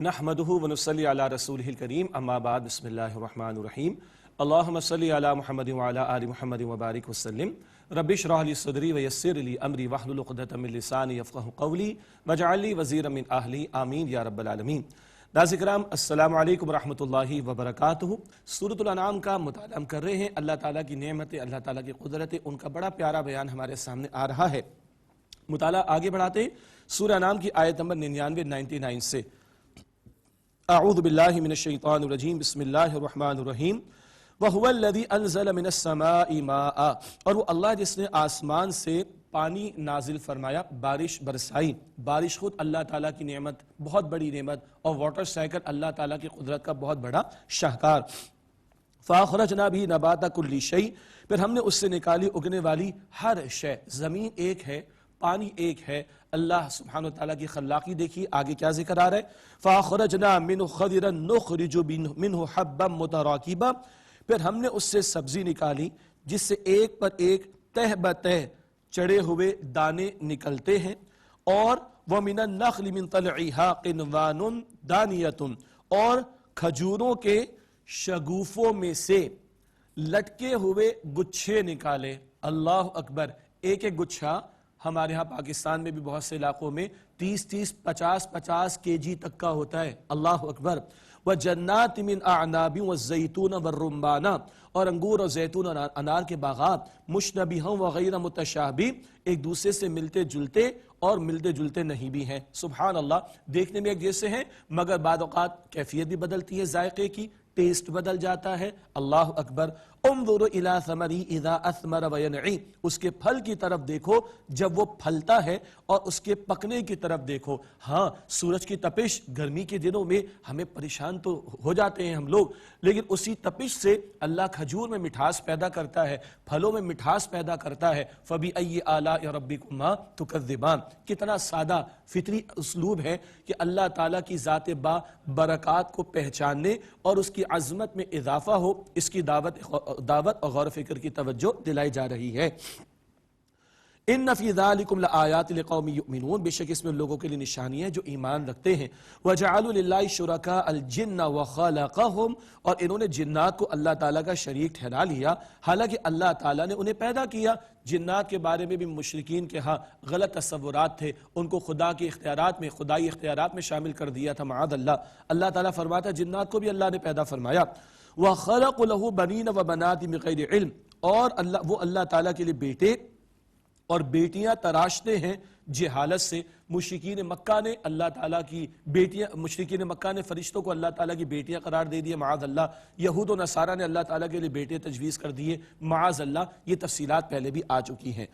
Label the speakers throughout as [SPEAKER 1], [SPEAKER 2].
[SPEAKER 1] نحمدہ ونصلی علی رسولہ الکریم اما بعد بسم اللہ الرحمن الرحیم اللہم صلی علی محمد وعلی آل محمد وبارک وسلم رب اشرح لی صدری ویسر لی امری واحلل عقدۃ من لسانی یفقہوا قولی واجعل لی وزیرا من اہلی آمین یا رب العالمین۔ ناظرین کرام السلام علیکم ورحمۃ اللہ وبرکاتہ۔ سورۃ الانعام کا مطالعہ ہم کر رہے ہیں۔ اللہ تعالیٰ کی نعمتیں، اللہ تعالیٰ کی قدرتیں، ان کا بڑا پیارا بیان ہمارے سامنے آ رہا ہے۔ مطالعہ آگے بڑھاتے ہیں سورہ انعام کی آیت نمبر 99 سے۔ اعوذ باللہ من الشیطان الرجیم بسم اللہ الرحمن الرحیم وَهُوَ الَّذِي أَنزَلَ مِنَ السَّمَاءِ مَاءً، اور وہ اللہ جس نے آسمان سے پانی نازل فرمایا، بارش برسائی۔ بارش خود اللہ تعالیٰ کی نعمت، بہت بڑی نعمت، اور واٹر سائیکل اللہ تعالیٰ کی قدرت کا بہت بڑا شاہکار۔ فَأَخْرَجْنَا بِهِ نَبَاتَ كُلِّ شَيْءٍ، پھر ہم نے اس سے نکالی اگنے والی ہر شے۔ زمین ایک ہے، پانی ایک ہے، اللہ سبحانہ وتعالیٰ کی خلاقی دیکھیے آگے کیا ذکر آ رہا ہے۔ فَأَخْرَجْنَا مِنْهُ خَضِرًا نُخْرِجُ مِنْهُ حَبًّا مُتَرَاكِبًا، پھر ہم نے اس سے سبزی نکالی جس سے ایک پر ایک تہ بتہ چڑے ہوئے دانے نکلتے ہیں۔ اور وَمِنَ النَّخْلِ مِنْ طَلْعِهَا قِنْوَانٌ دَانِيَةٌ، اور کھجوروں کے شگوفوں میں سے لٹکے ہوئے گچھے نکالے۔ اللہ اکبر، ایک ایک گچھا ہمارے ہاں پاکستان میں بھی بہت سے علاقوں میں 30 50 کے جی تک کا ہوتا ہے۔ اللہ اکبر۔ وَجَنَّاتٍ مِّنْ أَعْنَابٍ وَالزَّيْتُونَ وَالرُّمَّانَ، اور انگور اور زیتون اور انار کے باغات، مشتبہاً وغیر متشابہ، ایک دوسرے سے ملتے جلتے اور ملتے جلتے نہیں بھی ہیں۔ سبحان اللہ، دیکھنے میں ایک جیسے ہیں مگر بعض اوقات کیفیت بھی بدلتی ہے، ذائقے کی ٹیسٹ بدل جاتا ہے۔ اللہ اکبر۔ انظر الی ثمرہ اذا اثمر وینعی، اس کے پھل کی طرف دیکھو جب وہ پھلتا ہے، اور اس کے پکنے کی طرف دیکھو۔ ہاں، سورج کی تپش گرمی کے دنوں میں ہمیں پریشان تو ہو جاتے ہیں ہم لوگ، لیکن اسی تپش سے اللہ کھجور میں مٹھاس پیدا کرتا ہے، پھلوں میں مٹھاس پیدا کرتا ہے۔ فَبِأَيِّ آلَاءِ رَبِّكُمَا تُكَذِّبَانِ، کتنا سادہ فطری اسلوب ہے کہ اللہ تعالیٰ کی ذات با برکات کو پہچاننے اور اس کی عظمت میں اضافہ ہو، اس کی دعوت اور غور و فکر کی توجہ دلائی جا رہی ہے۔ ان فی ذالکم لآیات لقوم یؤمنون، بے شک اس میں لوگوں کے لیے نشانی ہے جو ایمان رکھتے ہیں۔ وجعلوا للہ شرکاء الجن وخلقهم، اور انہوں نے جنات کو اللہ تعالیٰ کا شریک ٹھہرا لیا، حالانکہ اللہ تعالیٰ نے انہیں پیدا کیا۔ جنات کے بارے میں بھی مشرکین کے ہاں غلط تصورات تھے، ان کو خدا کے اختیارات میں، خدائی اختیارات میں شامل کر دیا تھا، معاذ اللہ۔ اللہ تعالیٰ فرماتا ہے جنات کو بھی اللہ نے پیدا فرمایا۔ وَخَلَقُ لَهُ بَنِينَ وَبَنَاتٍ بِغَيْرِ عِلْمٍ، اور وہ اللہ تعالیٰ کے لیے بیٹے اور بیٹیاں تراشتے ہیں جہالت سے۔ مشرکین مکہ نے اللہ تعالیٰ کی بیٹیاں، مشرکین مکہ نے فرشتوں کو اللہ تعالیٰ کی بیٹیاں قرار دے دیے، معاذ اللہ۔ یہود و نصارہ نے اللہ تعالیٰ کے لیے بیٹے تجویز کر دیے، معاذ اللہ۔ یہ تفصیلات پہلے بھی آ چکی ہیں۔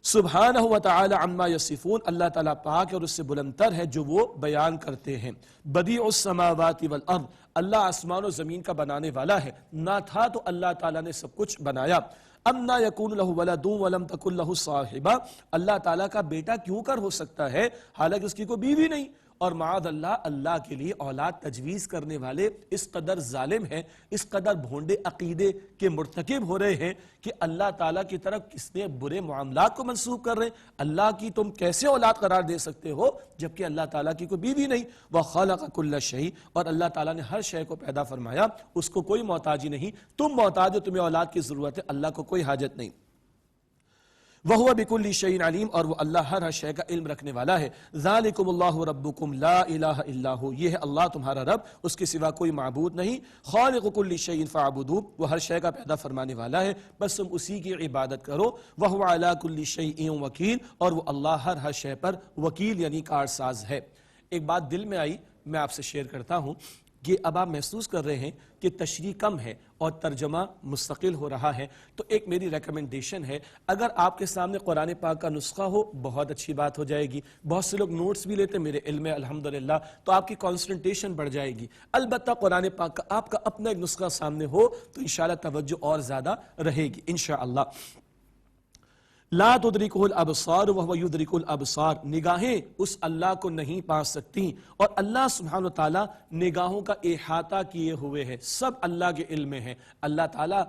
[SPEAKER 1] سبحانہ وتعالی عما یصفون، اللہ تعالیٰ پاک اور اس سے بلندتر ہے جو وہ بیان کرتے ہیں۔ بدیع السماوات والارض، اللہ آسمان و زمین کا بنانے والا ہے، نہ تھا تو اللہ تعالیٰ نے سب کچھ بنایا۔ اَنَّىٰ يَكُونُ لَهُ وَلَدٌ وَلَمْ تَكُن لَهُ صَاحِبَةٌ، اللہ تعالیٰ کا بیٹا کیوں کر ہو سکتا ہے حالانکہ اس کی کوئی بیوی نہیں۔ اور معاذ اللہ، اللہ کے لیے اولاد تجویز کرنے والے اس قدر ظالم ہیں، اس قدر بھونڈے عقیدے کے مرتکب ہو رہے ہیں کہ اللہ تعالیٰ کی طرف کس نے برے معاملات کو منسوب کر رہے ہیں۔ اللہ کی تم کیسے اولاد قرار دے سکتے ہو جبکہ اللہ تعالیٰ کی کوئی بیوی نہیں۔ وَخَلَقَ كُلَّ شَيْءٍ، اور اللہ تعالیٰ نے ہر شے کو پیدا فرمایا، اس کو کوئی محتاجی نہیں۔ تم محتاج ہو، تمہیں اولاد کی ضرورت ہے، اللہ کو کوئی حاجت نہیں۔ وَهُوَ بِكُلِّ شَيْءٍ عَلِيمٌ، اور وہ اللہ ہر شے کا علم رکھنے والا ہے۔ ذَلِكُمُ اللَّهُ رَبُّكُمْ لَا إِلَٰهَ إِلَّا هُوَ، یہ ہے اللہ تمہارا رب، اس کے سوا کوئی معبود نہیں۔ خَالِقُ كُلِّ شَيْءٍ فَاعْبُدُوهُ، وہ ہر شے کا پیدا فرمانے والا ہے، بس تم اسی کی عبادت کرو۔ وَهُوَ عَلَىٰ كُلِّ شَيْءٍ وَكِيلٌ، اور وہ اللہ ہر شے پر وکیل یعنی کارساز ہے۔ ایک بات دل میں آئی، میں آپ سے شیئر کرتا ہوں کہ اب آپ محسوس کر رہے ہیں کہ تشریح کم ہے اور ترجمہ مستقل ہو رہا ہے، تو ایک میری ریکمنڈیشن ہے، اگر آپ کے سامنے قرآن پاک کا نسخہ ہو بہت اچھی بات ہو جائے گی۔ بہت سے لوگ نوٹس بھی لیتے، میرے علم ہے الحمدللہ، تو آپ کی کانسنٹریشن بڑھ جائے گی۔ البتہ قرآن پاک کا آپ کا اپنا ایک نسخہ سامنے ہو تو انشاءاللہ توجہ اور زیادہ رہے گی انشاءاللہ۔ لا تدرکہ الابصار وہو یدرک الابصار، نگاہیں اس اللہ کو نہیں پا سکتی، اور اللہ سبحانہ وتعالی نگاہوں کا احاطہ کیے ہوئے ہے، سب اللہ کے علم میں ہے۔ اللہ تعالیٰ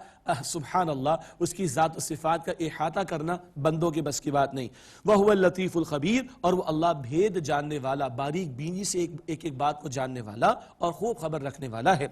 [SPEAKER 1] سبحان اللہ، اس کی ذات و صفات کا احاطہ کرنا بندوں کے بس کی بات نہیں۔ وہو اللطیف الخبیر، اور وہ اللہ بھید جاننے والا، باریک بینی سے ایک ایک بات کو جاننے والا اور خوب خبر رکھنے والا ہے۔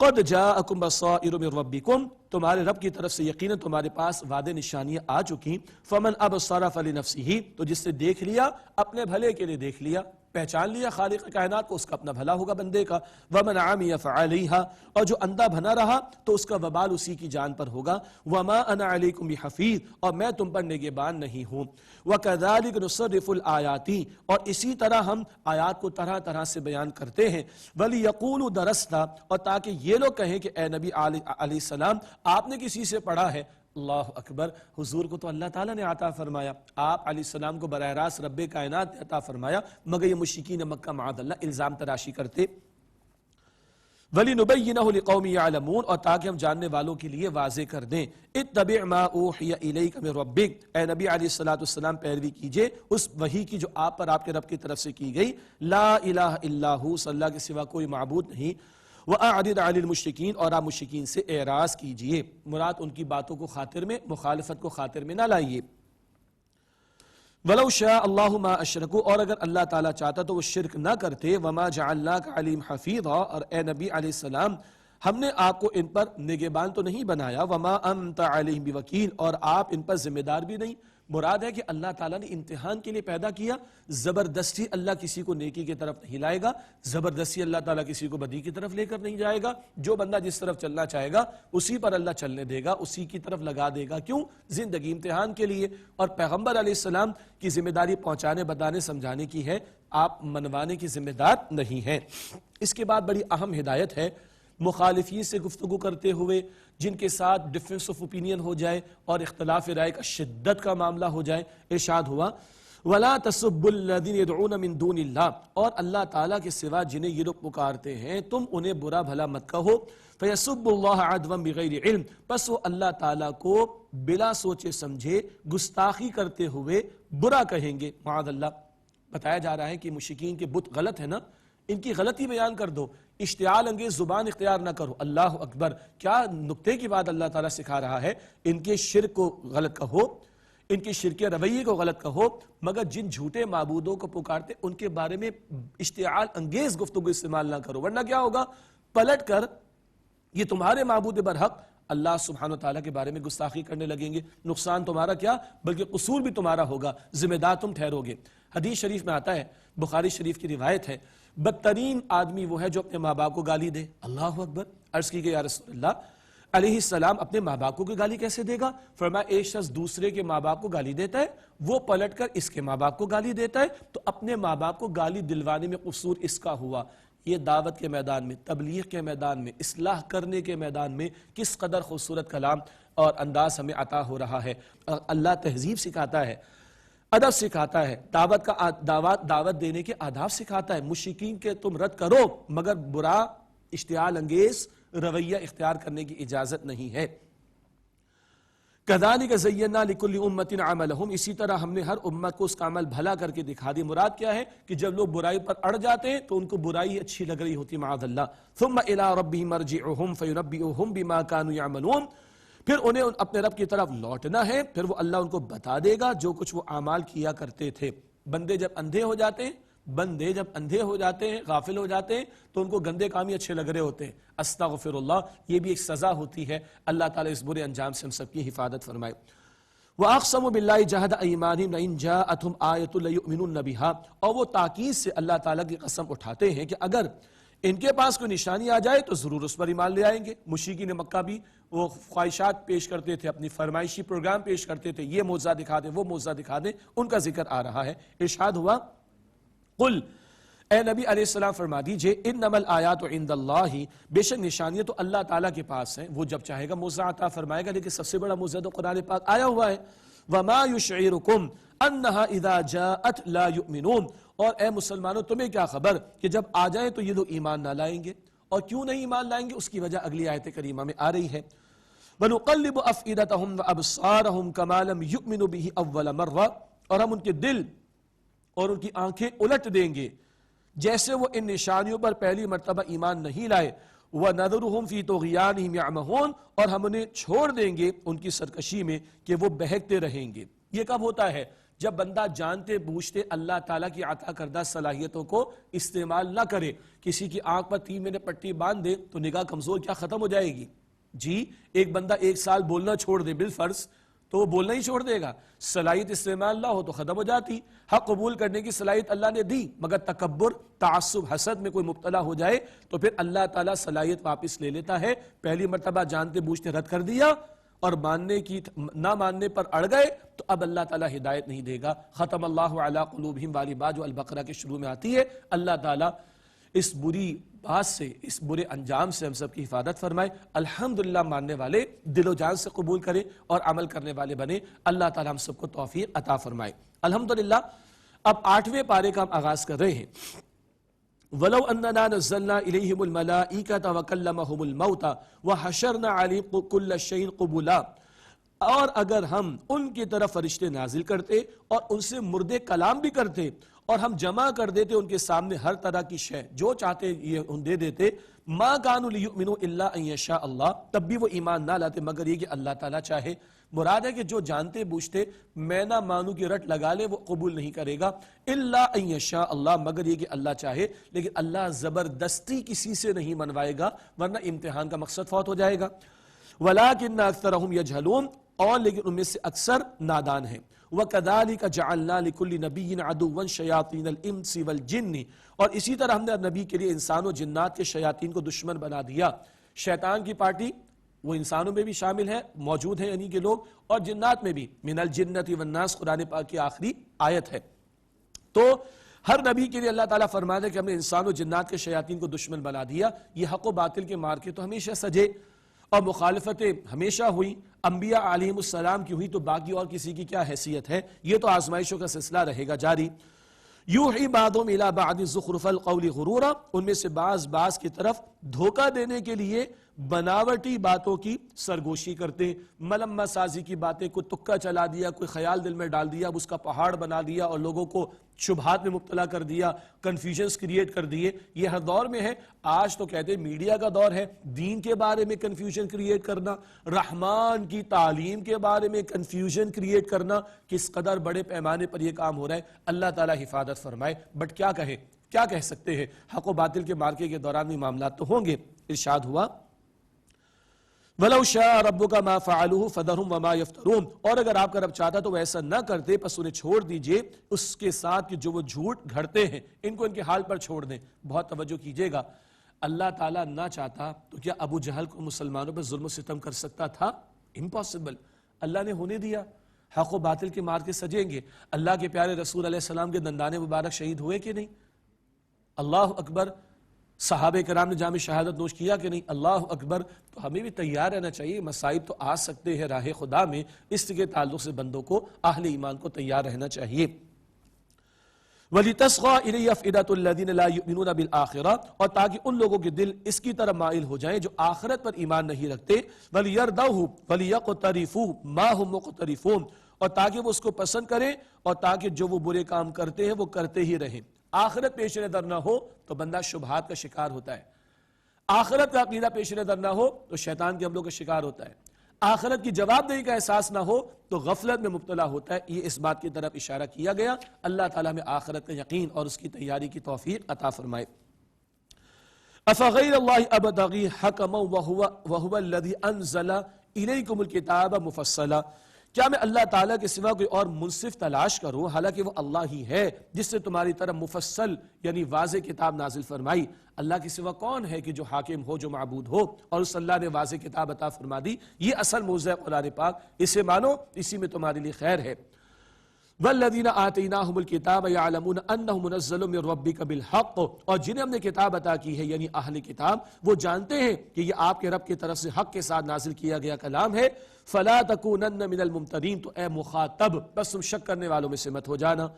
[SPEAKER 1] قد جاءکم بصائر من ربکم، تمہارے رب کی طرف سے یقیناً تمہارے پاس واضح نشانیاں آ چکی۔ فمن ابصر فلنفسہ، تو جس نے دیکھ لیا اپنے بھلے کے لیے دیکھ لیا، پہچان لیا خالق کائنات کو، اس کا اپنا بھلا ہوگا بندے کا۔ ومن عمی فعلیہا، اور جو اندھا بنا رہا تو اس کا وبال اسی کی جان پر ہوگا۔ وما انا علیکم بحفیظ، اور میں تم پر نگہبان نہیں ہوں۔ وکذالک نصرف الآیات، اور اسی طرح ہم آیات کو طرح طرح سے بیان کرتے ہیں۔ ولیقولوا درسنا، اور تاکہ یہ لوگ کہیں کہ اے نبی علیہ السلام آپ نے کسی سے پڑھا ہے۔ اللہ اکبر، حضور کو تو اللہ تعالیٰ نے عطا فرمایا، آپ علیہ السلام کو براہ راست رب کائنات نے عطا فرمایا، مگر یہ مشرکین مکہ معاذ اللہ الزام تراشی کرتے۔ وَلِنُبَيِّنَهُ لِقَوْمٍ يَعْلَمُونَ، اور تاکہ ہم جاننے والوں کے لیے واضح کر دیں۔ اتَّبِعْ مَا أُوحِيَ إِلَيْكَ مِن رَبِّكَ، اے نبی علیہ السلام پیروی کیجئے اس وحی کی جو آپ پر آپ کے رب کی طرف سے کی گئی۔ لا الہ الا ہو، صلی اللہ کے سوا کوئی معبود نہیں۔ وَأَعْرِضْ عَنِ الْمُشْرِكِينَ، اور آپ مشرکین سے اعراض کیجئے، مراد ان کی باتوں کو خاطر میں، مخالفت کو خاطر میں نہ لائیے۔ وَلَوْ شَاءَ اللَّهُ مَا أَشْرَكُوا، اور اگر اللہ تعالیٰ چاہتا تو وہ شرک نہ کرتے۔ وَمَا جَعَلْنَاكَ عَلَيْهِمْ حَفِيظًا، اور اے نبی علیہ السلام ہم نے آپ کو ان پر نگہبان تو نہیں بنایا۔ وَمَا أَنْتَ عَلَيْهِمْ بِوَكِيلٍ، اور آپ ان پر ذمہ دار بھی نہیں۔ مراد ہے کہ اللہ تعالیٰ نے امتحان کے لیے پیدا کیا، زبردستی اللہ کسی کو نیکی کی طرف نہیں لائے گا، زبردستی اللہ تعالیٰ کسی کو بدی کی طرف لے کر نہیں جائے گا۔ جو بندہ جس طرف چلنا چاہے گا اسی پر اللہ چلنے دے گا، اسی کی طرف لگا دے گا۔ کیوں؟ زندگی امتحان کے لیے، اور پیغمبر علیہ السلام کی ذمہ داری پہنچانے، بتانے، سمجھانے کی ہے، آپ منوانے کی ذمہ دار نہیں ہیں۔ اس کے بعد بڑی اہم ہدایت ہے، مخالفین سے گفتگو کرتے ہوئے جن کے ساتھ ڈفرینس آف اوپینین ہو جائے اور اختلاف رائے کا شدت کا معاملہ ہو جائے، ارشاد ہوا وَلَا تَسُبُّوا الَّذِينَ يَدْعُونَ مِن دُونِ اللَّهِ، اور اللہ تعالیٰ کے سوا جنہیں یہ لوگ پکارتے ہیں تم انہیں برا بھلا مت کہو۔ فَيَسُبُّوا اللَّهَ عَدْوًا بِغَيْرِ عِلْم، پس وہ اللہ تعالیٰ کو بلا سوچے سمجھے گستاخی کرتے ہوئے برا کہیں گے، معاذ اللہ۔ بتایا جا رہا ہے کہ مشرکین کے بت غلط ہے نا، ان کی غلطی بیان کر دو، اشتعال انگیز زبان اختیار نہ کرو۔ اللہ اکبر، کیا نکتے کی بات اللہ تعالیٰ سکھا رہا ہے۔ ان کے شرک کو غلط کہو، ان کے شرک رویے کو غلط کہو، مگر جن جھوٹے معبودوں کو پکارتے ان کے بارے میں اشتعال انگیز گفتگو استعمال نہ کرو، ورنہ کیا ہوگا؟ پلٹ کر یہ تمہارے معبود برحق اللہ سبحانہ وتعالیٰ کے بارے میں گستاخی کرنے لگیں گے۔ نقصان تمہارا کیا بلکہ قصور بھی تمہارا ہوگا، ذمہ دار تم ٹھہرو گے۔ حدیث شریف میں آتا ہے، بخاری شریف کی روایت ہے، بدترین آدمی وہ ہے جو اپنے ماں باپ کو گالی دے۔ اللہ اکبر، عرض کی کہ یا رسول اللہ علیہ السلام اپنے ماں باپ کو گالی کیسے دے گا؟ فرمایا ایک شخص دوسرے کے ماں باپ کو گالی دیتا ہے، وہ پلٹ کر اس کے ماں باپ کو گالی دیتا ہے، تو اپنے ماں باپ کو گالی دلوانے میں قصور اس کا ہوا۔ یہ دعوت کے میدان میں، تبلیغ کے میدان میں، اصلاح کرنے کے میدان میں کس قدر خوبصورت کلام اور انداز ہمیں عطا ہو رہا ہے۔ اللہ تہذیب سکھاتا ہے، ادب سکھاتا ہے، دعوت دینے کے آداب سکھاتا ہے۔ مشرکین کے تم رد کرو، مگر برا اشتعال انگیز رویہ اختیار کرنے کی اجازت نہیں ہے۔ كَذَلِكَ زَيَّنَّا لِكُلِّ أُمَّةٍ عَمَلَهُمْ، اسی طرح ہم نے ہر امت کو اس کا عمل بھلا کر کے دکھا دی۔ مراد کیا ہے کہ جب لوگ برائی پر اڑ جاتے ہیں تو ان کو برائی اچھی لگ رہی ہوتی، معاذ اللہ۔ ثُمَّ إِلَىٰ رَبِّهِمْ مَرْجِعُهُمْ فَيُنَبِّئُهُم بِمَا كَانُوا يَعْمَلُونَ، پھر انہیں اپنے رب کی طرف لوٹنا ہے، پھر وہ اللہ ان کو بتا دے گا جو کچھ وہ اعمال کیا کرتے تھے۔ بندے جب اندھے ہو جاتے ہیں، غافل ہو جاتے ہیں تو ان کو گندے کام ہی اچھے لگ رہے ہوتے ہیں۔ استغفر اللہ، یہ بھی ایک سزا ہوتی ہے۔ اللہ تعالیٰ اس برے انجام سے ہم سب کی حفاظت فرمائے۔ وَأَقْسَمُوا بِاللَّهِ جَهْدَ أَيْمَانِهِمْ لَئِن جَاءَتْهُمْ آيَةٌ لَيُؤْمِنُنَّ بِهَا، اور وہ تاکید سے اللہ تعالیٰ کی قسم اٹھاتے ہیں کہ اگر ان کے پاس کوئی نشانی آ جائے تو ضرور اس پر ایمان لے آئیں گے۔ مشرکین مکہ بھی وہ خواہشات پیش کرتے تھے، اپنی فرمائشی پروگرام پیش کرتے تھے، یہ معجزہ دکھا دیں، وہ معجزہ دکھا دیں، ان کا ذکر آ رہا ہے۔ ارشاد ہوا قل، اے نبی علیہ السلام فرما دیجئے، انما الآیات عند اللہ، بے شک نشانیاں تو اللہ تعالیٰ کے پاس ہیں، وہ جب چاہے گا معجزہ عطا فرمائے گا، لیکن سب سے بڑا معجزہ تو قرآن پاک آیا ہوا ہے۔ وما یشعرکم انہا اذا جاءت لا یؤمنون، اور اے مسلمانوں تمہیں کیا خبر کہ جب آ جائیں تو یہ لوگ ایمان نہ لائیں گے، اور کیوں نہیں ایمان لائیں گے اس کی وجہ اگلی آیت کریمہ میں آ رہی ہے۔ وَنُقَلِّبُ أَفْئِدَتَهُمْ وَأَبْصَارَهُمْ كَمَا لَمْ يُؤْمِنُوا بِهِ أَوَّلَ مَرَّةٍ، اور ہم ان کے دل اور ان کی آنکھیں الٹ دیں گے جیسے وہ ان نشانیوں پر پہلی مرتبہ ایمان نہیں لائے، وَنَذَرُهُمْ فِي طُغْيَانِهِمْ يَعْمَهُونَ، اور ہم انہیں چھوڑ دیں گے ان کی سرکشی میں کہ وہ بہکتے رہیں گے۔ یہ کب ہوتا ہے؟ جب بندہ جانتے بوجھتے اللہ تعالیٰ کی عطا کردہ صلاحیتوں کو استعمال نہ کرے۔ کسی کی آنکھ پر 3 مہینے پٹی باندھ دے تو نگاہ کمزور کیا ختم ہو جائے گی؟ جی ایک بندہ 1 سال بولنا چھوڑ دے بالفرض تو وہ بولنا ہی چھوڑ دے گا، صلاحیت استعمال نہ ہو تو ختم ہو جاتی۔ حق قبول کرنے کی صلاحیت اللہ نے دی، مگر تکبر، تعصب، حسد میں کوئی مبتلا ہو جائے تو پھر اللہ تعالیٰ صلاحیت واپس لے لیتا ہے۔ پہلی مرتبہ جانتے بوجھتے رد کر دیا اور نہ ماننے پر اڑ گئے تو اب اللہ تعالیٰ ہدایت نہیں دے گا۔ ختم اللہ علی قلوبہم والی بات جو البقرہ کے شروع میں آتی ہے، اللہ تعالیٰ اس بری بات سے، اس برے انجام سے ہم سب کی حفاظت فرمائے۔ الحمدللہ ماننے والے دل و جان سے قبول کریں اور عمل کرنے والے بنے۔ اللہ تعالیٰ ہم سب کو توفیق عطا فرمائے۔ الحمدللہ اب 8ویں پارے کا ہم آغاز کر رہے ہیں۔ وَلَوْ أَنَّنَا نَزَّلْنَا إِلَيْهِمُ الْمَلَائِكَةَ وَكَلَّمَهُمُ الْمَوْتَى وَحَشَرْنَا عَلَيْهِمْ كُلَّ شَيْءٍ قُبُلًا، اور اگر ہم ان کی طرف فرشتے نازل کرتے اور ان سے مردے کلام بھی کرتے اور ہم جمع کر دیتے ان کے سامنے ہر طرح کی شے، جو چاہتے یہ دے دیتے، مَا كَانُوا لِيُؤْمِنُوا إِلَّا أَن يَشَاءَ اللَّهُ، تب بھی وہ ایمان نہ لاتے مگر یہ کہ اللہ تعالیٰ چاہے۔ مراد ہے کہ جو جانتے بوجھتے میں نہ مانوں کی رٹ لگا لے وہ قبول نہیں کرے گا، الا ان یشاء اللہ، مگر یہ کہ اللہ چاہے۔ لیکن اللہ زبردستی کسی سے نہیں منوائے گا ورنہ امتحان کا مقصد فوت ہو جائے گا۔ وَلَٰكِنَّ أَكْثَرَهُمْ يَجْهَلُونَ، اور لیکن ان میں سے اکثر نادان ہیں۔ وَكَذَلِكَ جَعَلْنَا لِكُلِّ نَبِيٍّ عَدُوًّا شَيَاطِينَ الْإِنسِ وَالْجِنِّ، اور اسی طرح ہم نے نبی کے لیے انسان و جنات کے شیاطین کو دشمن بنا دیا۔ شیطان کی پارٹی وہ انسانوں میں بھی شامل ہے، موجود ہیں یعنی کہ لوگ، اور جنات میں بھی، من الجنۃ والناس قرآن پاک کی آخری آیت ہے۔ تو ہر نبی کے لیے اللہ تعالیٰ فرماتا ہے کہ ہم نے انسان و جنات کے شیاطین کو دشمن بنا دیا۔ یہ حق و باطل کے مارکے تو ہمیشہ سجے اور مخالفتیں ہمیشہ ہوئی، انبیاء علیہم السلام کی ہوئی تو باقی اور کسی کی کیا حیثیت ہے؟ یہ تو آزمائشوں کا سلسلہ رہے گا جاری۔ یوحی بعضهم الی بعض زخرف القول غرورا، ان میں سے بعض کی طرف دھوکہ دینے کے لیے بناوٹی باتوں کی سرگوشی کرتے، ملمہ سازی کی باتیں، کوئی تکہ چلا دیا، کوئی خیال دل میں ڈال دیا، اب اس کا پہاڑ بنا دیا اور لوگوں کو شبہات میں مبتلا کر دیا، کنفیوژنز کریٹ کر دیے۔ یہ ہر دور میں ہے، آج تو کہتے ہیں میڈیا کا دور ہے، دین کے بارے میں کنفیوژن کریٹ کرنا، رحمان کی تعلیم کے بارے میں کنفیوژن کریٹ کرنا، کس قدر بڑے پیمانے پر یہ کام ہو رہا ہے۔ اللہ تعالیٰ حفاظت فرمائے۔ بٹ کیا کہہ سکتے ہیں؟ حق و باطل کے مارکے کے دوران بھی معاملات تو ہوں گے۔ ارشاد ہوا وَلَوْ شَاءَ رَبُّكَ مَا فَعَلُوهُ فَذَرْهُمْ وَمَا يَفْتَرُونَ، اور اگر آپ کا رب چاہتا تو وہ ایسا نہ کرتے، پس انہیں چھوڑ دیجئے اس کے ساتھ کہ جو وہ جھوٹ گھڑتے ہیں، ان کو ان کے حال پر چھوڑ دیں۔ بہت توجہ کیجئے گا، اللہ تعالیٰ نہ چاہتا تو کیا ابو جہل کو مسلمانوں پر ظلم و ستم کر سکتا تھا؟ امپاسبل۔ اللہ نے ہونے دیا۔ حق و باطل کے مارکے سجیں گے۔ اللہ کے پیارے رسول علیہ السلام کے دندان مبارک شہید ہوئے کہ نہیں؟ اللہ اکبر۔ صحابہ کرام نے جام شہادت نوش کیا کہ نہیں؟ اللہ اکبر۔ تو ہمیں بھی تیار رہنا چاہیے، مصائب تو آ سکتے ہیں راہ خدا میں، اس کے تعلق سے بندوں کو، اہل ایمان کو تیار رہنا چاہیے۔ وَلِتَصْغَىٰ إِلَيْهِ أَفْئِدَةُ الَّذِينَ لَا يُؤْمِنُونَ بِالْآخِرَةِ، اور تاکہ ان لوگوں کے دل اس کی طرف مائل ہو جائیں جو آخرت پر ایمان نہیں رکھتے۔ وَلِيَرْضَوْهُ وَلِيَقْتَرِفُوا مَا هُمْ مُقْتَرِفُونَ، اور تاکہ وہ اس کو پسند کریں اور تاکہ جو وہ برے کام کرتے ہیں وہ کرتے ہی رہیں۔ آخرت پیش نظر نہ ہو تو بندہ شبہات کا شکار ہوتا ہے، آخرت کا عقیدہ پیش نظر نہ ہو تو شیطان کے حملوں کا شکار ہوتا ہے، آخرت کی جواب دہی کا احساس نہ ہو تو غفلت میں مبتلا ہوتا ہے۔ یہ اس بات کی طرف اشارہ کیا گیا۔ اللہ تعالیٰ میں آخرت کا یقین اور اس کی تیاری کی توفیق عطا فرمائے۔ أَفَغَيْرَ اللَّهِ أَبْتَغِي حَكَمًا وَهُوَ الَّذِي أَنزَلَ إِلَيْكُمُ الْكِتَابَ مُفَصَّلًا، کیا میں اللہ تعالیٰ کے سوا کوئی اور منصف تلاش کروں حالانکہ وہ اللہ ہی ہے جس سے تمہاری طرف مفصل یعنی واضح کتاب نازل فرمائی۔ اللہ کے سوا کون ہے کہ جو حاکم ہو، جو معبود ہو، اور اس اللہ نے واضح کتاب عطا فرما دی۔ یہ اصل موضوع ہے قرآن پاک، اسے مانو، اسی میں تمہارے لیے خیر ہے۔ وَالَّذِينَ آتَيْنَاهُمُ الْكِتَابَ يَعْلَمُونَ أَنَّهُ مُنَزَّلٌ مِّن رَّبِّكَ بِالْحَقِّ، اور جنہیں ہم نے کتاب عطا کی ہے یعنی اہل کتاب، وہ جانتے ہیں کہ یہ آپ کے رب کی طرف سے حق کے ساتھ نازل کیا گیا کلام ہے۔ فَلَا تَكُونَنَّ مِنَ الْمُمْتَرِينَ، تو اے مخاطب بس تم شک کرنے والوں میں سے مت ہو جانا۔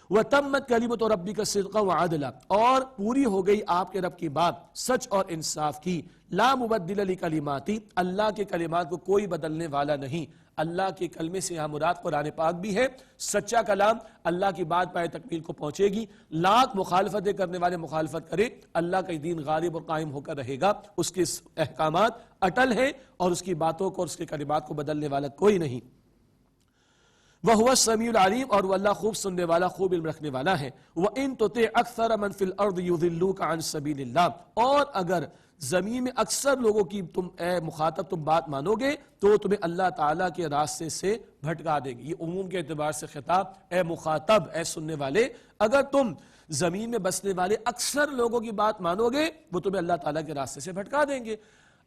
[SPEAKER 1] وَتَمَّتْ كَلِمَةُ رَبِّكَ صِدْقًا وَعَدْلًا، اور پوری ہو گئی آپ کے رب کی بات سچ اور انصاف کی. لا مبدل لکلماتی، اللہ کے کلمات کو کوئی بدلنے والا نہیں. اللہ کے کلمے سے یہاں مراد قرآن پاک بھی ہے. سچا کلام، اللہ کی بات پائے تکمیل کو پہنچے گی. لاکھ مخالفتیں کرنے والے مخالفت کرے، اللہ کا دین غالب اور قائم ہو کر رہے گا. اس کے احکامات اٹل ہیں اور اس کی باتوں کو اور اس کے کلمات کو بدلنے والا کوئی نہیں. وَهُوَ السَّمِيعُ الْعَلِيمُ، اور وہ اللہ خوب سننے والا، خوب علم رکھنے والا ہے. وَإِن تُطِعْ أَكْثَرَ مَن فِي الْأَرْضِ يُضِلُّوكَ عَن سَبِيلِ اللَّهِ، اور اگر زمین میں اکثر لوگوں کی تم اے مخاطب تم بات مانو گے تو تمہیں اللہ تعالیٰ کے راستے سے بھٹکا دیں گے. یہ عموم کے اعتبار سے خطاب، اے مخاطب، اے سننے والے، اگر تم زمین میں بسنے والے اکثر لوگوں کی بات مانو گے وہ تمہیں اللہ تعالیٰ کے راستے سے بھٹکا دیں گے.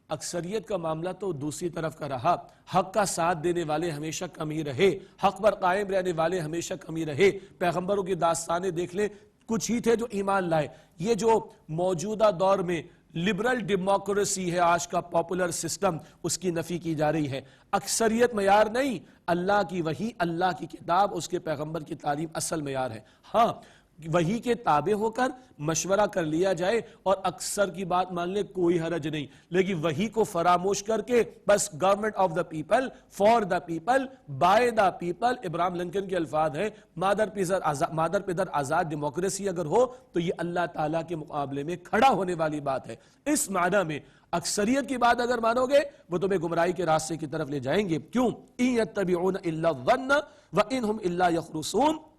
[SPEAKER 1] اکثریت کا معاملہ تو دوسری طرف کا رہا. حق کا ساتھ دینے والے ہمیشہ کم ہی رہے، حق پر قائم رہنے والے ہمیشہ کم ہی رہے. پیغمبروں کی داستانیں دیکھ لیں، کچھ ہی تھے جو ایمان لائے. یہ جو موجودہ دور میں لبرل ڈیموکریسی ہے، آج کا پاپولر سسٹم، اس کی نفی کی جا رہی ہے. اکثریت معیار نہیں، اللہ کی وحی، اللہ کی کتاب، اس کے پیغمبر کی تعلیم اصل معیار ہے. ہاں، وحی کے تابع ہو کر مشورہ کر لیا جائے اور اکثر کی بات مان لے، کوئی حرج نہیں. لیکن وحی کو فراموش کر کے بس government of the people, for the people, by the people, Abraham Lincoln کے الفاظ ہیں، مادر پدر آزاد ڈیموکریسی اگر ہو تو یہ اللہ تعالیٰ کے مقابلے میں کھڑا ہونے والی بات ہے. اس معنی میں اکثریت کی بات اگر مانو گے وہ تمہیں گمراہی کے راستے کی طرف لے جائیں گے. کیوں؟ إِن يَتَّبِعُونَ إِلَّا الظَّنَّ وَإِنْ هُمْ إِلَّا يَخْرُصُونَ،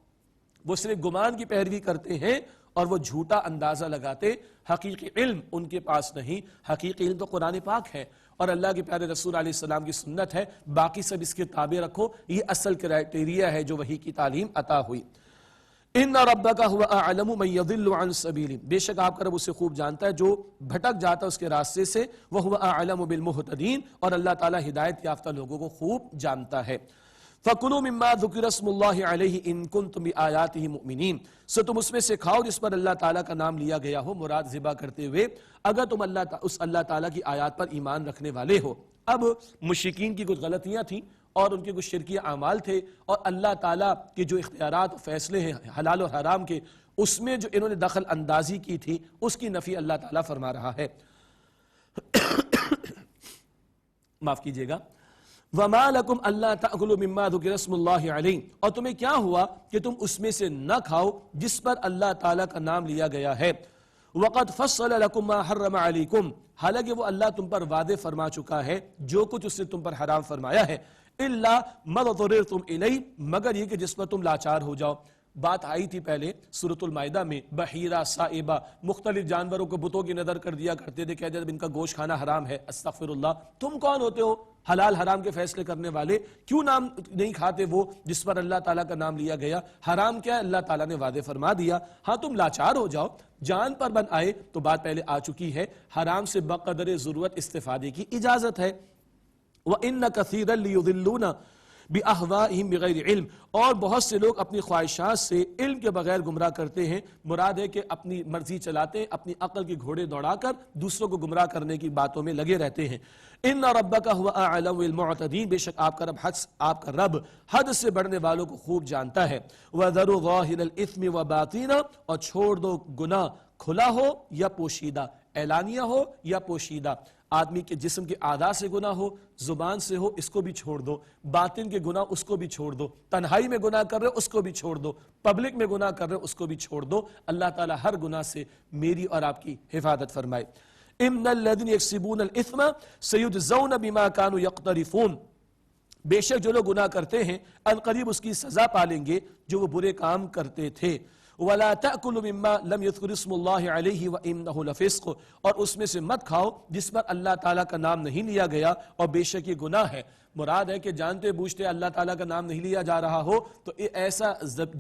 [SPEAKER 1] وہ صرف گمان کی پیروی کرتے ہیں اور وہ جھوٹا اندازہ لگاتے. حقیقی علم ان کے پاس نہیں. حقیقی علم تو قرآن پاک ہے اور اللہ کے پیارے رسول علیہ السلام کی سنت ہے. باقی سب اس کے تابع رکھو. یہ اصل کرائٹیریا ہے جو وحی کی تعلیم عطا ہوئی. ان ربک هو اعلم من يضل عن سبیل، بے شک آپ کا رب اسے خوب جانتا ہے جو بھٹک جاتا ہے اس کے راستے سے. وهو اعلم بالمهتدین، اور اللہ تعالی ہدایت یافتہ لوگوں کو خوب جانتا ہے. فَكُلُوا مِمَّا ذُكِرَ اسْمُ اللَّهِ عَلَيْهِ إِن كُنتُم بِآيَاتِهِ مُؤْمِنِينَ، سو تم اس میں سے کھاؤ جس پر اللہ تعالیٰ کا نام لیا گیا ہو، مراد ذبح کرتے ہوئے، اگر تم اس اللہ تعالیٰ کی آیات پر ایمان رکھنے والے ہو. اب مشرکین کی کچھ غلطیاں تھیں اور ان کے کچھ شرکی اعمال تھے، اور اللہ تعالیٰ کے جو اختیارات و فیصلے ہیں حلال و حرام کے، اس میں جو انہوں نے دخل اندازی کی تھی اس کی نفی اللہ تعالیٰ فرما رہا ہے. معاف کیجئے گا. وَمَا لَكُمْ أَلَّا تَأْكُلُوا مِمَّا ذُكِرَ اسْمُ اللَّهِ عَلَيْهِ، اور تمہیں کیا ہوا کہ تم اس میں سے نہ کھاؤ جس پر اللہ تعالیٰ کا نام لیا گیا ہے. وَقَدْ فَصَّلَ لَكُمْ مَا حَرَّمَ عَلَيْكُمْ، حالانکہ وہ اللہ تم پر واضح فرما چکا ہے جو کچھ اس نے تم پر حرام فرمایا ہے. إِلَّا مَا اضْطُرِرْتُمْ إِلَيْهِ، مگر یہ کہ جس پر تم لاچار ہو جاؤ. بات آئی تھی پہلے سورۃ المائدہ میں، بحیرہ، سائبہ، مختلف جانوروں کو بتوں کی نظر کر دیا کرتے تھے، کہتے تھے ان کا گوشت کھانا حرام ہے. استغفر اللہ، تم کون ہوتے ہو حلال حرام کے فیصلے کرنے والے؟ کیوں نام نہیں کھاتے وہ جس پر اللہ تعالیٰ کا نام لیا گیا؟ حرام کیا ہے اللہ تعالیٰ نے واضح فرما دیا. ہاں تم لاچار ہو جاؤ، جان پر بن آئے تو بات پہلے آ چکی ہے، حرام سے بقدر ضرورت استفادے کی اجازت ہے. وَإِنَّ كَثِيرًا لِيُضِلُّونَ بِأَهْوَائِهِمْ بِغَيْرِ علم، اور بہت سے لوگ اپنی خواہشات سے علم کے بغیر گمراہ کرتے ہیں. مراد ہے کہ اپنی مرضی چلاتے ہیں، اپنی عقل کے گھوڑے دوڑا کر دوسروں کو گمراہ کرنے کی باتوں میں لگے رہتے ہیں. ان ربک هو اعلم بالمعتدین، بے شک آپ کا رب حد سے بڑھنے والوں کو خوب جانتا ہے. وَذَرُوا ظَاهِرَ الْإِثْمِ وَبَاطِنَهُ، اور چھوڑ دو گناہ کھلا ہو یا پوشیدہ، اعلانیہ ہو یا پوشیدہ. آدمی کے جسم کے اعضاء سے گناہ ہو، زبان سے ہو، اس کو بھی چھوڑ دو. باطن کے گناہ اس کو بھی چھوڑ دو. تنہائی میں گناہ کر رہے ہو اس کو بھی چھوڑ دو. پبلک میں گناہ کر رہے ہو اس کو بھی چھوڑ دو. اللہ تعالیٰ ہر گناہ سے میری اور آپ کی حفاظت فرمائے. ان الذين يكسبون الاثم سيجزون بما كانوا يقترفون، بے شک جو لوگ گناہ کرتے ہیں ان قریب اس کی سزا پالیں گے جو وہ برے کام کرتے تھے. وَلَا تَأْكُلُوا مِمَّا لَمْ يُذْكَرِ اسْمُ اللَّهِ عَلَيْهِ وَإِنَّهُ لَفِسْقٌ، اور اس میں سے مت کھاؤ جس پر اللہ تعالیٰ کا نام نہیں لیا گیا اور بے شک یہ گناہ ہے. مراد ہے کہ جانتے بوجھتے اللہ تعالیٰ کا نام نہیں لیا جا رہا ہو تو ایسا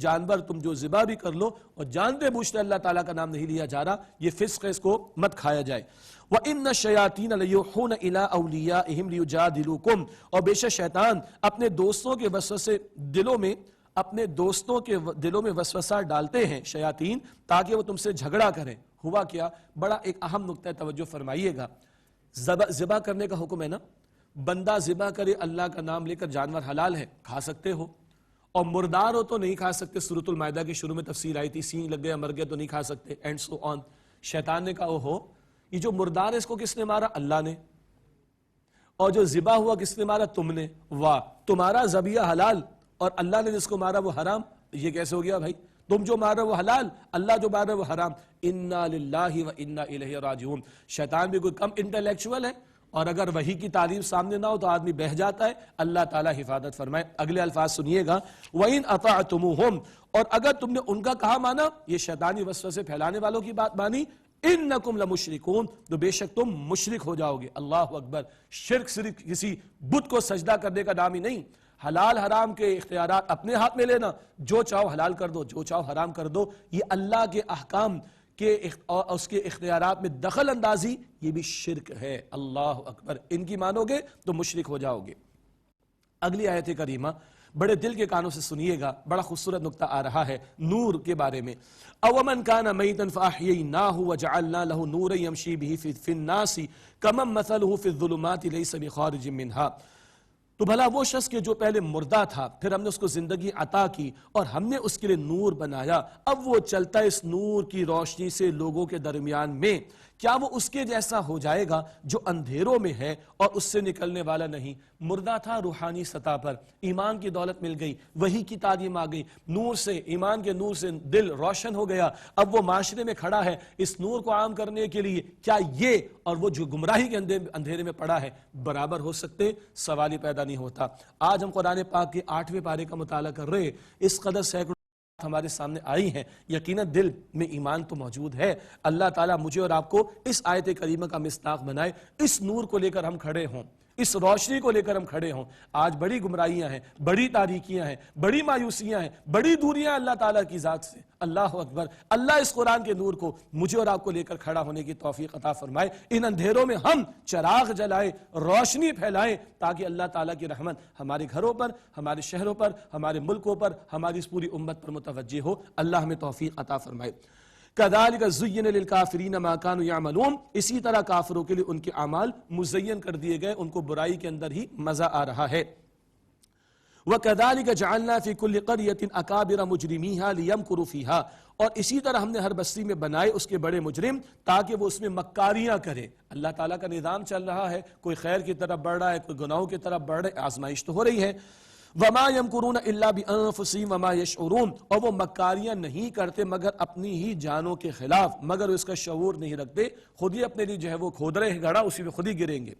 [SPEAKER 1] جانور تم جو ذبح بھی کر لو اور جانتے بوجھتے اللہ تعالیٰ کا نام نہیں لیا جا رہا، یہ فسق ہے، اس کو مت کھایا جائے. وَإِنَّ الشَّيَاطِينَ لَيُوحُونَ إِلَىٰ أَوْلِيَائِهِمْ لِيُجَادِلُوكُمْ، اور بے شک شیطان اپنے دوستوں کے وسوسے اپنے دوستوں کے دلوں میں وسوسہ ڈالتے ہیں شیاطین، تاکہ وہ تم سے جھگڑا کریں. ہوا کیا؟ بڑا ایک اہم نقطہ توجہ فرمائیے گا. ذبح کرنے کا حکم ہے نا، بندہ ذبح کرے اللہ کا نام لے کر، جانور حلال ہے، کھا سکتے ہو، اور مردار ہو تو نہیں کھا سکتے، سورۃ المائدہ کے شروع میں تفصیل آئی تھی، سینگ لگ گیا مر گیا تو نہیں کھا سکتے، اینڈ سو آن۔ شیطان نے کہا او ہو، یہ جو مردار ہے اس کو کس نے مارا؟ اللہ نے، اور جو ذبح ہوا کس نے مارا؟ تم نے، واہ، تمہارا ذبیحہ حلال اور اللہ نے جس کو مارا وہ حرام، یہ کیسے ہو گیا بھائی؟ تم جو مارا وہ حلال، اللہ جو مارا وہ حرام، انا للہ و انا الیہ راجعون۔ شیطان بھی کوئی کم انٹلیکچوئل ہے، اور اگر وحی کی تعلیم سامنے نہ ہو تو آدمی بہہ جاتا ہے۔ اللہ تعالیٰ حفاظت فرمائے۔ اگلے الفاظ سنیے گا، وَإِنْ أَطَعْتُمُوهُمْ، اور اگر تم نے ان کا کہا مانا، یہ شیطانی وسوسے پھیلانے والوں کی بات مانی، انکم لمشرکون، تو بے شک تم مشرک ہو جاؤ گے۔ اللہ اکبر۔ شرک صرف کسی بت کو سجدہ کرنے کا نام ہی نہیں، حلال حرام کے اختیارات اپنے ہاتھ میں لینا، جو چاہو حلال کر دو، جو چاہو حرام کر دو، یہ اللہ کے احکام کہ اس کے اختیارات میں دخل اندازی، یہ بھی شرک ہے۔ اللہ اکبر۔ ان کی مانو گے تو مشرک ہو جاؤ گے۔ اگلی آیت کریمہ بڑے دل کے کانوں سے سنیے گا، بڑا خوبصورت نقطہ آ رہا ہے نور کے بارے میں۔ اومن کان میتا فاحییناہ وجعلنا له نورا یمشی بہ فی الناس کمن مثلہ فی الظلمات لیس بخارج منہا، تو بھلا وہ شخص کے جو پہلے مردہ تھا، پھر ہم نے اس کو زندگی عطا کی اور ہم نے اس کے لیے نور بنایا، اب وہ چلتا ہے اس نور کی روشنی سے لوگوں کے درمیان میں، کیا وہ اس کے جیسا ہو جائے گا جو اندھیروں میں ہے اور اس سے نکلنے والا نہیں؟ مردہ تھا روحانی سطح پر، ایمان کی دولت مل گئی، وحی کی تعلیم آ گئی، نور سے، ایمان کے نور سے دل روشن ہو گیا، اب وہ معاشرے میں کھڑا ہے اس نور کو عام کرنے کے لیے، کیا یہ اور وہ جو گمراہی کے اندھیرے میں پڑا ہے برابر ہو سکتے؟ سوال ہی پیدا نہیں ہوتا۔ آج ہم قرآن پاک کے 8ویں پارے کا مطالعہ کر رہے، اس قدر سینکڑوں ہمارے سامنے آئی ہیں، یقیناً دل میں ایمان تو موجود ہے۔ اللہ تعالیٰ مجھے اور آپ کو اس آیت کریمہ کا مصداق بنائے، اس نور کو لے کر ہم کھڑے ہوں، اس روشنی کو لے کر ہم کھڑے ہوں۔ آج بڑی گمراہیاں ہیں، بڑی تاریکیاں ہیں، بڑی مایوسیاں ہیں، بڑی دوریاں اللہ تعالیٰ کی ذات سے۔ اللہ اکبر۔ اللہ اس قرآن کے نور کو مجھے اور آپ کو لے کر کھڑا ہونے کی توفیق عطا فرمائے۔ ان اندھیروں میں ہم چراغ جلائیں، روشنی پھیلائیں، تاکہ اللہ تعالیٰ کی رحمت ہمارے گھروں پر، ہمارے شہروں پر، ہمارے ملکوں پر، ہماری اس پوری امت پر متوجہ ہو۔ اللہ ہمیں توفیق عطا فرمائے۔ كَذَلِكَ زُيِّنَ لِلْكَافِرِينَ مَا كَانُوا يَعْمَلُونَ، اسی طرح کافروں کے لیے ان کے اعمال مزین کر دیے گئے، ان کو برائی کے اندر ہی مزہ آ رہا ہے۔ وَكَذَلِكَ جَعَلْنَا فِي كُلِّ قَرْيَةٍ أَكَابِرَ مُجْرِمِيهَا لِيَمْكُرُوا فِيهَا، اور اسی طرح ہم نے ہر بستی میں بنائے اس کے بڑے مجرم تاکہ وہ اس میں مکاریاں کرے۔ اللہ تعالیٰ کا نظام چل رہا ہے، کوئی خیر کی طرف بڑھ رہا ہے، کوئی گناہوں کی طرف بڑھ رہا ہے، آزمائش تو ہو رہی ہے۔ وَمَا يَمْكُرُونَ إِلَّا بِأَنفُسِهِمْ وَمَا يَشْعُرُونَ، اور وہ مکاریاں نہیں کرتے مگر اپنی ہی جانوں کے خلاف، مگر اس کا شعور نہیں رکھتے، خود ہی اپنے لیے جو ہے وہ کھود رہے ہیں گڑھا، اسی میں خود ہی گریں گے۔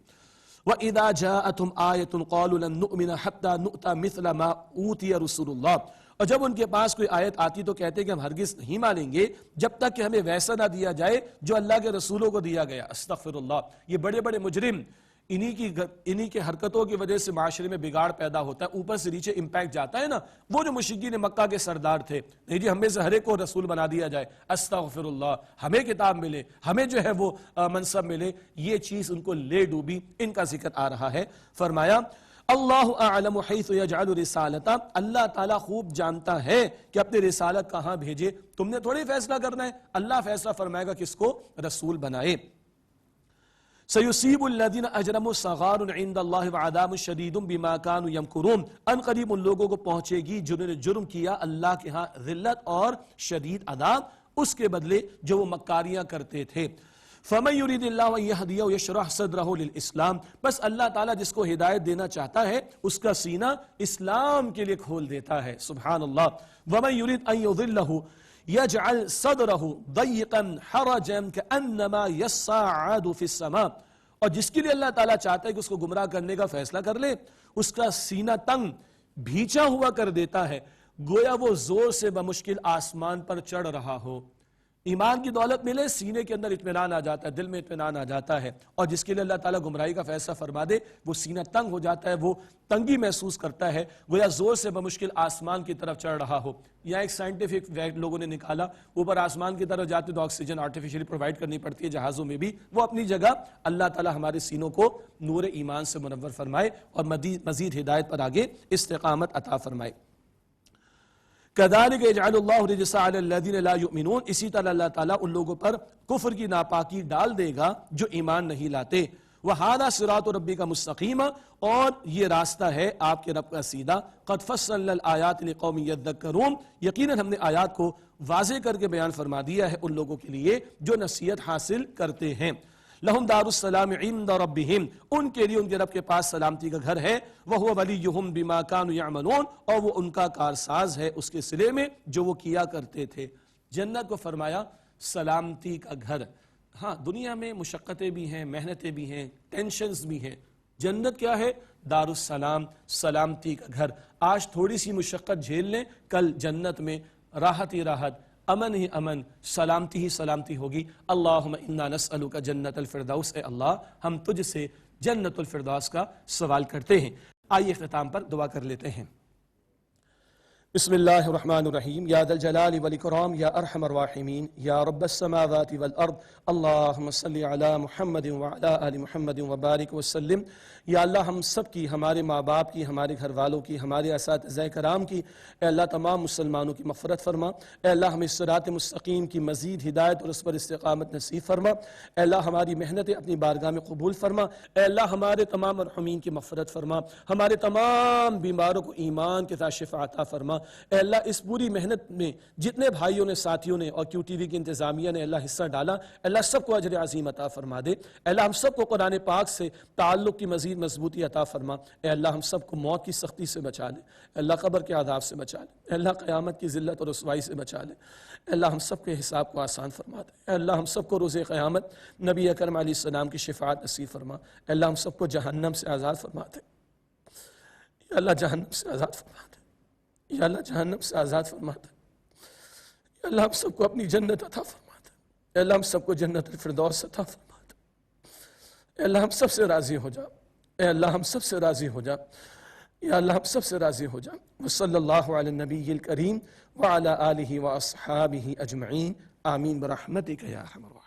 [SPEAKER 1] وَإِذَا جَاءَتْهُمْ آيَةٌ قَالُوا لَن نُؤْمِنَ حَتَّى نُؤْتَى مِثْلَ مَا أُوتِيَ رُسُلُ اللَّهِ، اور جب ان کے پاس کوئی آیت آتی تو کہتے کہ ہم ہرگز نہیں مانیں گے جب تک کہ ہمیں ویسا نہ دیا جائے جو اللہ کے رسولوں کو دیا گیا۔ استغفر اللہ۔ یہ بڑے بڑے مجرم، انہی کی حرکتوں کی وجہ سے معاشرے میں بگاڑ پیدا ہوتا ہے، اوپر سے نیچے امپیکٹ جاتا ہے نا۔ وہ جو مشرکین مکہ کے سردار تھے، نہیں جی ہمیں سے ہر ایک کو رسول بنا دیا جائے، استغفر اللہ، ہمیں کتاب ملے، ہمیں جو ہے وہ منصب ملے، یہ چیز ان کو لے ڈوبی۔ ان کا ذکر آ رہا ہے۔ فرمایا اللہ اعلم حیث یجعل رسالتہ، اللہ تعالیٰ خوب جانتا ہے کہ اپنی رسالت کہاں بھیجے، تم نے تھوڑی فیصلہ کرنا ہے، اللہ فیصلہ فرمائے گا کس کو رسول بنائے۔ سَيُصِيبُ الَّذِينَ أَجْرَمُوا صَغَارٌ عِنْدَ اللَّهِ وَعَذَابٌ شَدِيدٌ بِمَا كَانُوا يَمْكُرُونَ، ان قریب ان لوگوں کو پہنچے گی جنہوں نے جرم کیا اللہ کے ہاں ذلت اور شدید عذاب اس کے بدلے جو وہ مکاریاں کرتے تھے۔ فَمَن يُرِيدِ اللَّهُ أَن يَهْدِيَهُ يَشْرَحْ صَدْرَهُ لِلْإِسْلَامِ، بس اللہ تعالیٰ جس کو ہدایت دینا چاہتا ہے اس کا سینہ اسلام کے لیے کھول دیتا ہے۔ سبحان اللہ۔ وَمَن يُرِيدْ أَن يُضِلَّهُ يَجْعَلْ صَدْرَهُ ضَيِّقًا حَرَجًا كَأَنَّمَا يَصَّعَّدُ فِي السَّمَاءِ، اور جس کے لیے اللہ تعالیٰ چاہتا ہے کہ اس کو گمراہ کرنے کا فیصلہ کر لے، اس کا سینہ تنگ بھیچا ہوا کر دیتا ہے، گویا وہ زور سے بمشکل آسمان پر چڑھ رہا ہو۔ ایمان کی دولت ملے، سینے کے اندر اطمینان آ جاتا ہے، دل میں اطمینان آ جاتا ہے، اور جس کے لیے اللہ تعالیٰ گمراہی کا فیصلہ فرما دے وہ سینہ تنگ ہو جاتا ہے، وہ تنگی محسوس کرتا ہے، گویا زور سے بمشکل آسمان کی طرف چڑھ رہا ہو۔ یہاں ایک سائنٹیفک فیکٹ لوگوں نے نکالا، اوپر آسمان کی طرف جاتے تو آکسیجن آرٹیفیشلی پرووائڈ کرنی پڑتی ہے جہازوں میں بھی، وہ اپنی جگہ اللہ تعالیٰ ہمارے سینوں کو نور ایمان سے منور فرمائے اور مزید ہدایت پر آگے استقامت عطا فرمائے۔ كَذَلِكَ يَجْعَلُ اللَّهُ الرِّجْسَ عَلَى الَّذِينَ لَا يُؤْمِنُونَ، اسی طرح اللہ تعالیٰ ان لوگوں پر کفر کی ناپاکی ڈال دے گا جو ایمان نہیں لاتے۔ وَهَذَا صِرَاطُ رَبِّكَ مُسْتَقِيمًا، اور یہ راستہ ہے آپ کے رب کا سیدھا. قَدْ فَصَّلْنَا الْآيَاتِ لِقَوْمٍ يَذَّكَّرُونَ، یقیناً ہم نے آیات کو واضح کر کے بیان فرما دیا ہے ان لوگوں کے لیے جو نصیحت حاصل کرتے ہیں. لَهُمْ دَارُ السَّلَامِ عِنْدَ رَبِّهِمْ، ان کے لیے ان کے رب کے پاس سلامتی کا گھر ہے. وَهُوَ وَلِيُّهُمْ بِمَا كَانُوا يَعْمَلُونَ، اور وہ ان کا کارساز ہے اس کے صلے میں جو وہ کیا کرتے تھے. جنت کو فرمایا سلامتی کا گھر. ہاں دنیا میں مشقتیں بھی ہیں، محنتیں بھی ہیں، ٹینشنز بھی ہیں. جنت کیا ہے؟ دار السلام، سلامتی کا گھر. آج تھوڑی سی مشقت جھیل لیں، کل جنت میں راحت ہی راحت، امن ہی امن، سلامتی ہی سلامتی ہوگی. اللہم انا نسألک جنت الفردوس، اے اللہ ہم تجھ سے جنت الفردوس کا سوال کرتے ہیں. آئیے اختتام پر دعا کر لیتے ہیں. بسم اللہ الرحمن الرحیم. یا ذا الجلال والاکرام یا ارحم الراحمین یا رب السماوات والارض، اللہم صلی علی محمد وعلی آل محمد وبارک وسلم. یا اللہ ہم سب کی، ہمارے ماں باپ کی، ہمارے گھر والوں کی، ہمارے اساتذہ کرام کی، اے اللہ تمام مسلمانوں کی مغفرت فرما. اے اللہ ہمیں صراط مستقیم کی مزید ہدایت اور اس پر استقامت نصیب فرما. اے اللہ ہماری محنتیں اپنی بارگاہ میں قبول فرما. اے اللہ ہمارے تمام مرحومین کی مغفرت فرما. ہمارے تمام بیماروں کو ایمان کے ساتھ شفا عطا فرما. اے اللہ اس پوری محنت میں جتنے بھائیوں نے، ساتھیوں نے اور QTV کی انتظامیہ نے اللہ حصہ ڈالا، اے اللہ سب کو اجر عظیم عطا فرما دے. اے اللہ ہم سب کو قرآن پاک سے تعلق کی مزید مضبوطی عطا فرما. اے اللہ ہم سب کو موت کی سختی سے بچا لے. اے اللہ قبر کے عذاب سے بچا لے. اے اللہ قیامت کی ذلت اور رسوائی سے بچا لے. اے اللہ ہم سب کے حساب کو آسان فرما دے. اے اللہ ہم سب کو روز قیامت نبی اکرم علیہ السلام کی شفاعت نصیب فرما. اے اللہ ہم سب کو جہنم سے آزاد فرما دے. یا اللہ جہنم سے آزاد فرما دے. یا اللہ جہنم سے آزاد فرما دے. یا اللہ ہم سب کو اپنی جنت عطا فرما دے. اے اللہ ہم سب کو جنت الفردوس عطا فرما دے. اے اللہ ہم سب سے راضی ہو جا. اے اللہ ہم سب سے راضی ہو جا. یا اللہ ہم سب سے راضی ہو جا. وصلی اللہ علی النبی الکریم وعلی آلہ واصحابہ اجمعین. آمین برحمتک یا ارحم الراحمین.